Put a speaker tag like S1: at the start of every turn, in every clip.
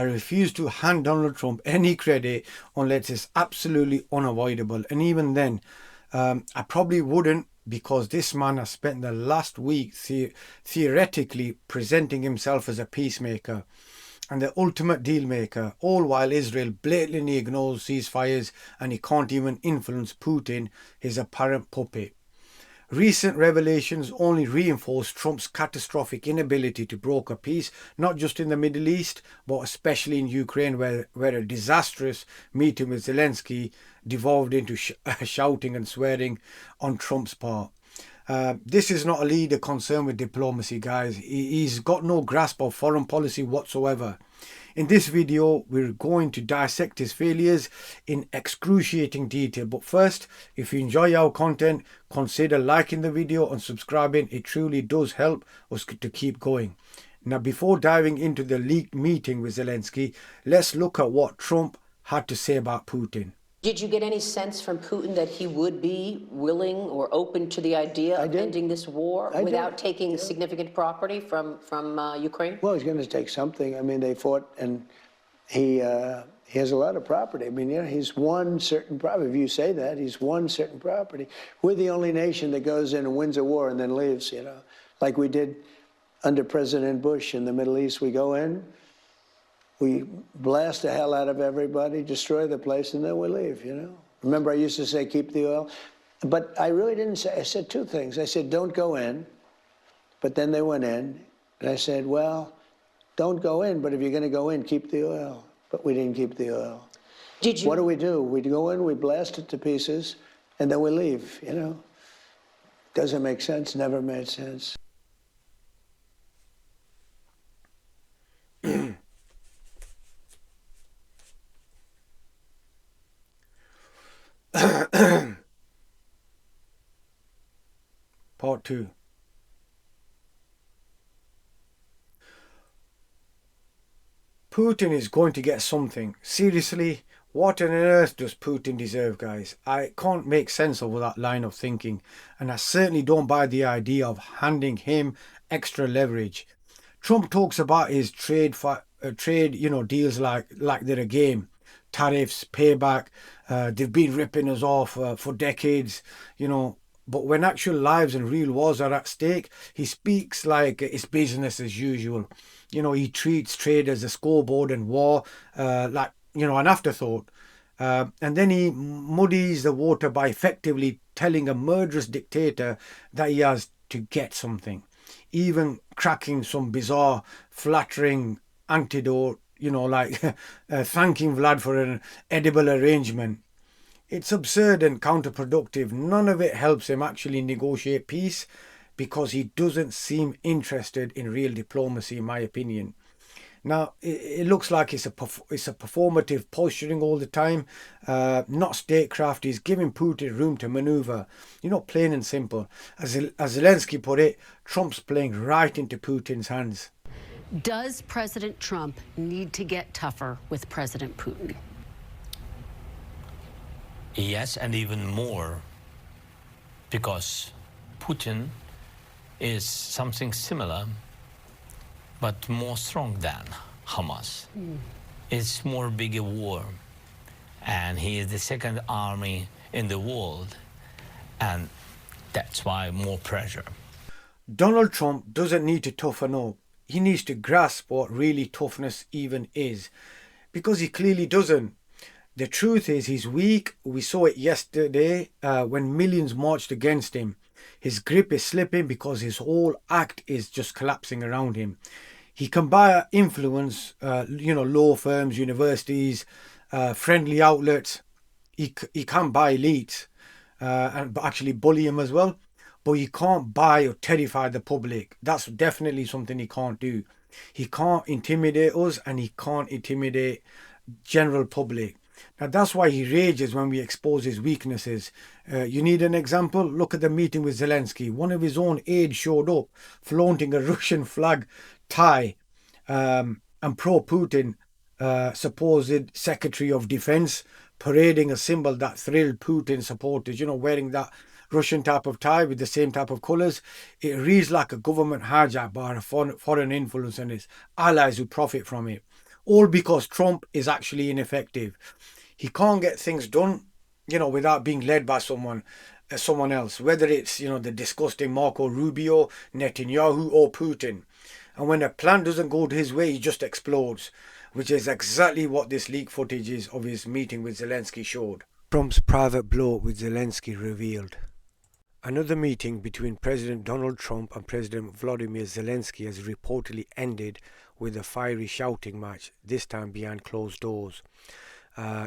S1: I refuse to hand Donald Trump any credit unless it's absolutely unavoidable. And even then, I probably wouldn't, because this man has spent the last week theoretically presenting himself as a peacemaker and the ultimate deal maker, all while Israel blatantly ignores ceasefires and he can't even influence Putin, his apparent puppet. Recent revelations only reinforce Trump's catastrophic inability to broker peace, not just in the Middle East, but especially in Ukraine, where a disastrous meeting with Zelensky devolved into shouting and swearing on Trump's part. This is not a leader concerned with diplomacy, guys. He's got no grasp of foreign policy whatsoever. In this video, we're going to dissect his failures in excruciating detail. But first, if you enjoy our content, consider liking the video and subscribing. It truly does help us to keep going. Now, before diving into the leaked meeting with Zelensky, let's look at what Trump had to say about Putin.
S2: Did you get any sense from Putin that he would be willing or open to the idea of ending this war without taking significant property from Ukraine?
S3: Well, he's going to take something. I mean, they fought, and he has a lot of property. I mean, you know, he's won certain property. If you say that, he's won certain property. We're the only nation that goes in and wins a war and then leaves, you know, like we did under President Bush in the Middle East. We go in, we blast the hell out of everybody, destroy the place, and then we leave, you know. Remember, I used to say, keep the oil. But I really didn't say, I said two things. I said, don't go in. But then they went in. And I said, well, don't go in, but if you're going to go in, keep the oil. But we didn't keep the oil.
S2: Did you?
S3: What do? We go in, we blast it to pieces, and then we leave, you know. Doesn't make sense, never made sense.
S1: Part 2. Putin is going to get something. Seriously, what on earth does Putin deserve, guys? I can't make sense of that line of thinking, and I certainly don't buy the idea of handing him extra leverage. Trump talks about his trade, deals like they're a game. Tariffs, payback, they've been ripping us off for decades, you know. But when actual lives and real wars are at stake, he speaks like it's business as usual. You know, he treats trade as a scoreboard and war like, you know, an afterthought. And then he muddies the water by effectively telling a murderous dictator that he has to get something. Even cracking some bizarre, flattering antidote, you know, like thanking Vlad for an edible arrangement. It's absurd and counterproductive. None of it helps him actually negotiate peace, because he doesn't seem interested in real diplomacy, in my opinion. Now, it looks like it's a performative posturing all the time, not statecraft. He's giving Putin room to maneuver, you know, plain and simple. As Zelensky put it, Trump's playing right into Putin's hands.
S4: Does President Trump need to get tougher with President Putin?
S5: Yes, and even more, because Putin is something similar, but more strong than Hamas. It's more bigger war, and he is the second army in the world, and that's why more pressure.
S1: Donald Trump doesn't need to toughen up. He needs to grasp what really toughness even is, because he clearly doesn't. The truth is he's weak. We saw it yesterday when millions marched against him. His grip is slipping because his whole act is just collapsing around him. He can buy influence, law firms, universities, friendly outlets. He can buy elites and actually bully him as well. But he can't buy or terrify the public. That's definitely something he can't do. He can't intimidate us, and he can't intimidate general public. Now, that's why he rages when we expose his weaknesses. You need an example? Look at the meeting with Zelensky. One of his own aides showed up, flaunting a Russian flag tie, and pro-Putin supposed Secretary of Defense parading a symbol that thrilled Putin supporters, you know, wearing that Russian type of tie with the same type of colours. It reads like a government hijack by a foreign influence and its allies who profit from it. all because Trump is actually ineffective. He can't get things done, without being led by someone else, whether it's, the disgusting Marco Rubio, Netanyahu, or Putin. And when a plan doesn't go his way, he just explodes, which is exactly what this leaked footage is of his meeting with Zelensky showed. Trump's private blow with Zelensky revealed. Another meeting between President Donald Trump and President Volodymyr Zelensky has reportedly ended with a fiery shouting match, this time behind closed doors.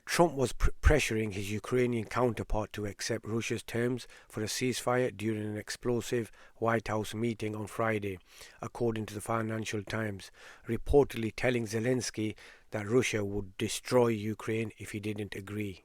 S1: Trump was pressuring his Ukrainian counterpart to accept Russia's terms for a ceasefire during an explosive White House meeting on Friday, according to the Financial Times, reportedly telling Zelensky that Russia would destroy Ukraine if he didn't agree.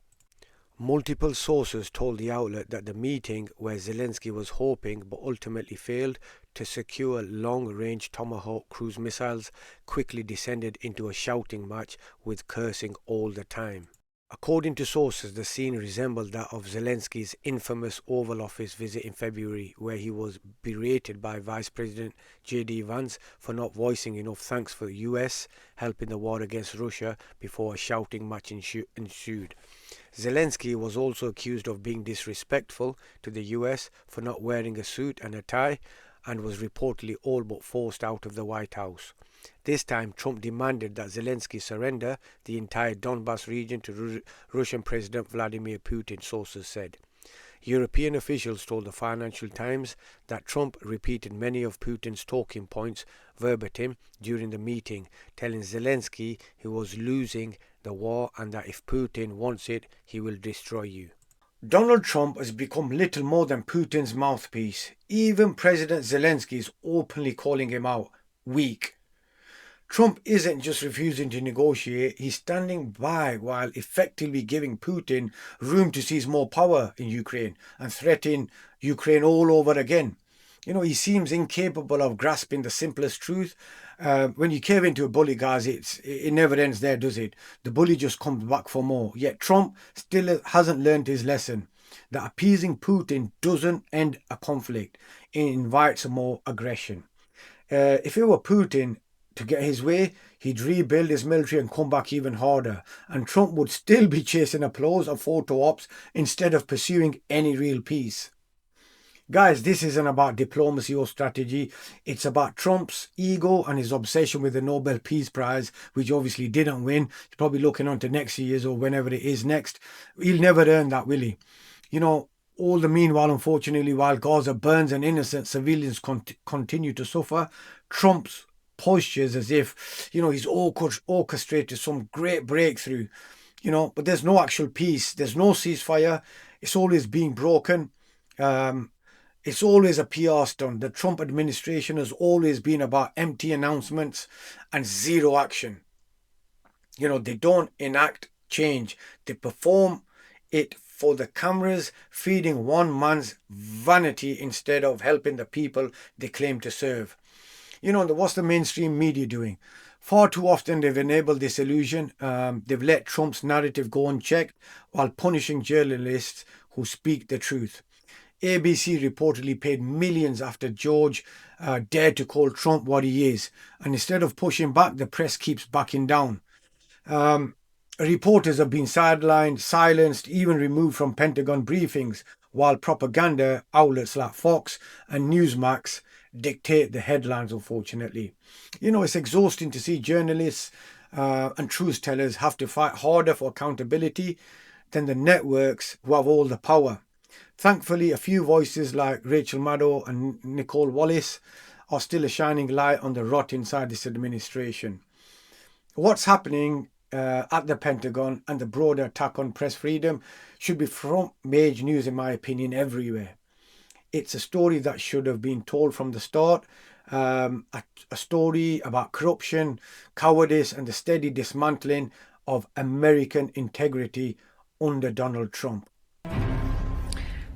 S1: Multiple sources told the outlet that the meeting, where Zelensky was hoping but ultimately failed to secure long-range Tomahawk cruise missiles, quickly descended into a shouting match with cursing all the time. According to sources, the scene resembled that of Zelensky's infamous Oval Office visit in February, where he was berated by Vice President J.D. Vance for not voicing enough thanks for the US helping the war against Russia before a shouting match ensued. Zelensky was also accused of being disrespectful to the US for not wearing a suit and a tie, and was reportedly all but forced out of the White House. This time, Trump demanded that Zelensky surrender the entire Donbas region to Russian President Vladimir Putin, sources said. European officials told the Financial Times that Trump repeated many of Putin's talking points verbatim during the meeting, telling Zelensky he was losing the war and that if Putin wants it, he will destroy you. Donald Trump has become little more than Putin's mouthpiece. Even President Zelensky is openly calling him out weak. Trump isn't just refusing to negotiate, he's standing by while effectively giving Putin room to seize more power in Ukraine and threaten Ukraine all over again. He seems incapable of grasping the simplest truth. When you cave into a bully, guys, it never ends there, does it? The bully just comes back for more. Yet Trump still hasn't learned his lesson, that appeasing Putin doesn't end a conflict. It invites more aggression. If it were Putin, to get his way, he'd rebuild his military and come back even harder. And Trump would still be chasing applause or photo ops instead of pursuing any real peace. Guys, this isn't about diplomacy or strategy. It's about Trump's ego and his obsession with the Nobel Peace Prize, which obviously didn't win. He's probably looking on to next year's or whenever it is next. He'll never earn that, will he? All the meanwhile, unfortunately, while Gaza burns and innocent civilians continue to suffer, Trump's postures as if, he's orchestrated some great breakthrough, but there's no actual peace. There's no ceasefire. It's always being broken. It's always a PR stunt. The Trump administration has always been about empty announcements and zero action. They don't enact change. They perform it for the cameras, feeding one man's vanity instead of helping the people they claim to serve. What's the mainstream media doing? Far too often they've enabled this illusion. They've let Trump's narrative go unchecked while punishing journalists who speak the truth. ABC reportedly paid millions after George dared to call Trump what he is. And instead of pushing back, the press keeps backing down. Reporters have been sidelined, silenced, even removed from Pentagon briefings, while propaganda outlets like Fox and Newsmax dictate the headlines, unfortunately. It's exhausting to see journalists and truth tellers have to fight harder for accountability than the networks who have all the power. Thankfully, a few voices like Rachel Maddow and Nicole Wallace are still a shining light on the rot inside this administration. What's happening at the Pentagon and the broader attack on press freedom should be front page news, in my opinion, everywhere. It's a story that should have been told from the start, a story about corruption, cowardice, and the steady dismantling of American integrity under Donald Trump.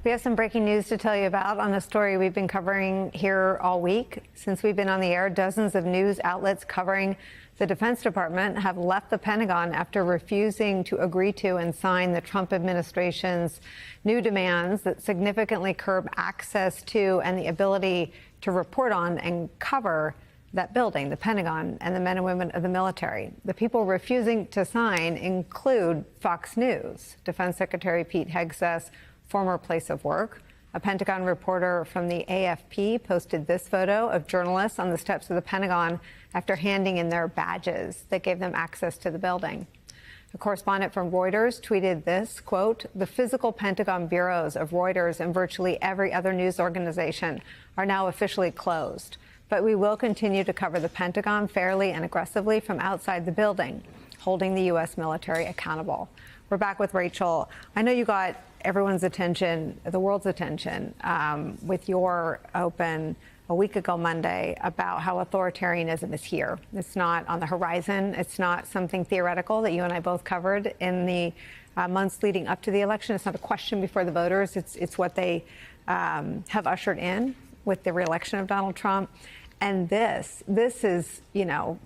S6: We have some breaking news to tell you about on a story we've been covering here all week. Since we've been on the air, dozens of news outlets covering the Defense Department have left the Pentagon after refusing to agree to and sign the Trump administration's new demands that significantly curb access to and the ability to report on and cover that building, the Pentagon, and the men and women of the military. The people refusing to sign include Fox News, Defense Secretary Pete Hegseth's former place of work. A Pentagon reporter from the AFP posted this photo of journalists on the steps of the Pentagon after handing in their badges that gave them access to the building. A correspondent from Reuters tweeted this, quote, "The physical Pentagon bureaus of Reuters and virtually every other news organization are now officially closed. But we will continue to cover the Pentagon fairly and aggressively from outside the building, holding the U.S. military accountable." We're back with Rachel. I know you got everyone's attention, the world's attention, with your open a week ago Monday about how authoritarianism is here. It's not on the horizon. It's not something theoretical that you and I both covered in the months leading up to the election. It's not a question before the voters. It's what they have ushered in with the reelection of Donald Trump. And this is, you know,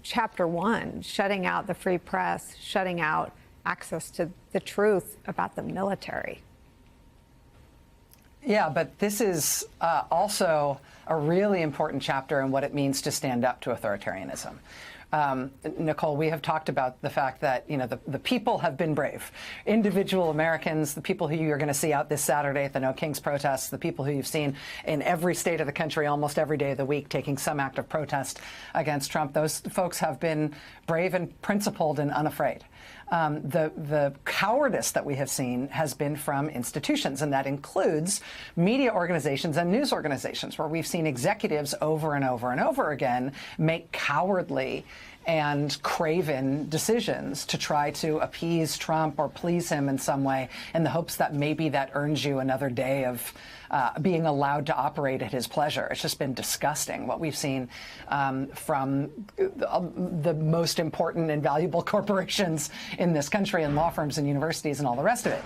S6: chapter one, shutting out the free press, shutting out access to the truth about the military.
S7: Yeah, but this is also a really important chapter in what it means to stand up to authoritarianism. Nicole, we have talked about the fact that, you know, the people have been brave. Individual Americans, the people who you're going to see out this Saturday at the No Kings protests, the people who you've seen in every state of the country almost every day of the week taking some act of protest against Trump, those folks have been brave and principled and unafraid. The cowardice that we have seen has been from institutions, and that includes media organizations and news organizations, where we've seen executives over and over and over again make cowardly and craven decisions to try to appease Trump or please him in some way in the hopes that maybe that earns you another day of being allowed to operate at his pleasure. It's just been disgusting what we've seen from the most important and valuable corporations in this country and law firms and universities and all the rest of it.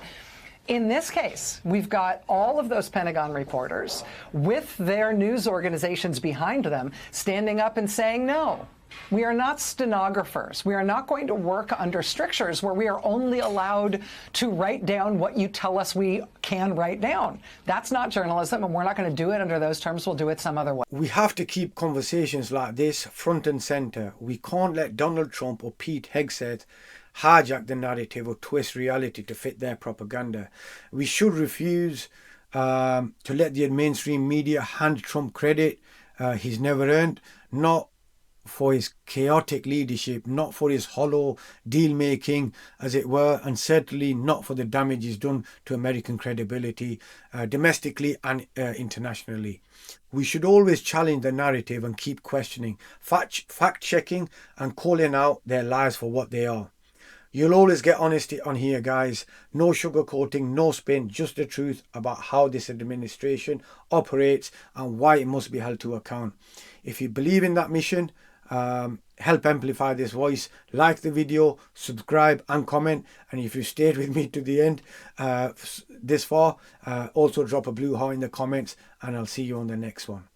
S7: In this case, we've got all of those Pentagon reporters with their news organizations behind them standing up and saying, no, we are not stenographers. We are not going to work under strictures where we are only allowed to write down what you tell us we can write down. That's not journalism, and we're not going to do it under those terms. We'll do it some other way.
S1: We have to keep conversations like this front and center. We can't let Donald Trump or Pete Hegseth hijack the narrative or twist reality to fit their propaganda. We should refuse to let the mainstream media hand Trump credit he's never earned, not for his chaotic leadership, not for his hollow deal-making, as it were, and certainly not for the damage he's done to American credibility, domestically and internationally. We should always challenge the narrative and keep questioning, fact-checking and calling out their lies for what they are. You'll always get honesty on here, guys. No sugarcoating, no spin, just the truth about how this administration operates and why it must be held to account. If you believe in that mission, help amplify this voice, like the video, subscribe and comment, and if you stayed with me to the end this far, also drop a blue heart in the comments, and I'll see you on the next one.